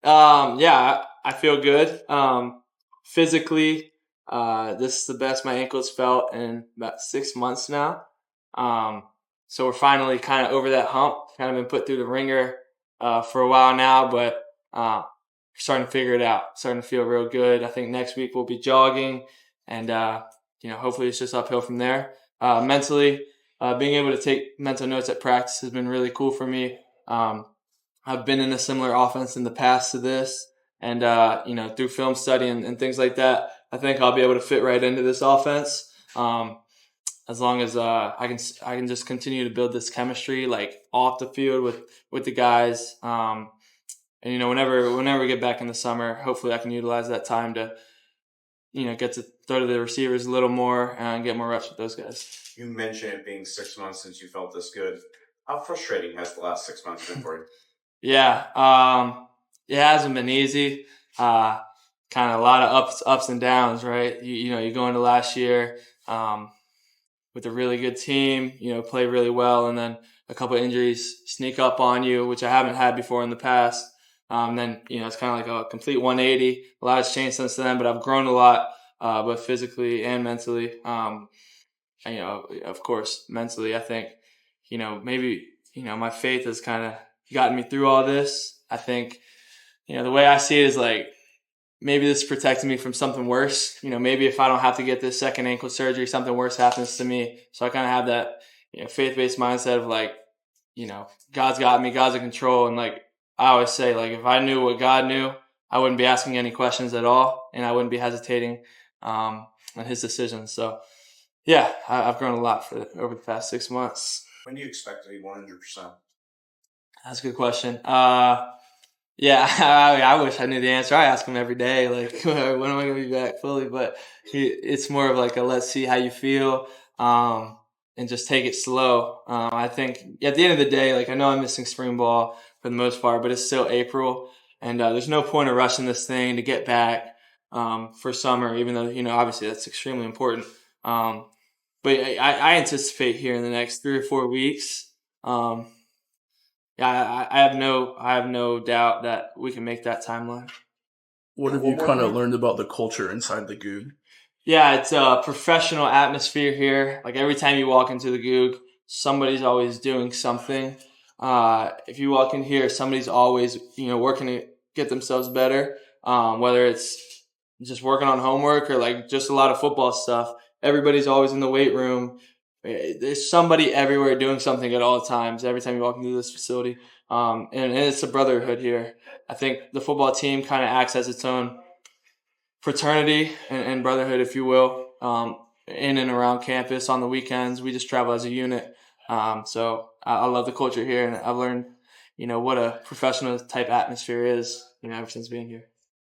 Yeah, I feel good. Physically, this is the best my ankle's felt in about 6 months now. Um, so we're finally kind of over that hump. Kind of been put through the ringer for a while now, but starting to figure it out. Starting to feel real good. I think next week we'll be jogging, and hopefully it's just uphill from there. Mentally, being able to take mental notes at practice has been really cool for me. I've been in a similar offense in the past to this, and through film study and things like that, I think I'll be able to fit right into this offense. As long as I can just continue to build this chemistry like off the field with the guys. And whenever we get back in the summer, hopefully I can utilize that time to get to throw to the receivers a little more and get more reps with those guys. You mentioned it being 6 months since you felt this good. How frustrating has the last 6 months been for you? Yeah, it hasn't been easy. Kind of a lot of ups and downs, right? You go into last year with a really good team, play really well, and then a couple of injuries sneak up on you, which I haven't had before in the past. Then it's kind of like a complete 180. A lot has changed since then, but I've grown a lot, both physically and mentally. Of course, mentally, I think maybe my faith has kind of gotten me through all this. I think the way I see it is like maybe this is protecting me from something worse. Maybe if I don't have to get this second ankle surgery, something worse happens to me. So I kind of have that faith-based mindset of like God's got me, God's in control, and like I always say, like if I knew what God knew, I wouldn't be asking any questions at all, and I wouldn't be hesitating on His decisions. So yeah, I've grown a lot over the past 6 months. When do you expect to be 100%? That's a good question. Yeah, I wish I knew the answer. I ask him every day, like, when am I going to be back fully? But it's more of like a let's see how you feel, and just take it slow. I think at the end of the day, like I know I'm missing spring ball for the most part, but it's still April, and there's no point of rushing this thing to get back for summer, even though obviously that's extremely important. But I anticipate here in the next 3 or 4 weeks. Yeah, I have no doubt that we can make that timeline. What have you kind of learned about the culture inside the Goog? Yeah, it's a professional atmosphere here. Like every time you walk into the Goog, somebody's always doing something. If you walk in here, somebody's always working to get themselves better. Whether it's just working on homework or like just a lot of football stuff. Everybody's always in the weight room. There's somebody everywhere doing something at all times. Every time you walk into this facility, and it's a brotherhood here. I think the football team kind of acts as its own fraternity and brotherhood, if you will, in and around campus. On the weekends, we just travel as a unit. So I love the culture here, and I've learned, what a professional type atmosphere is, ever since being here.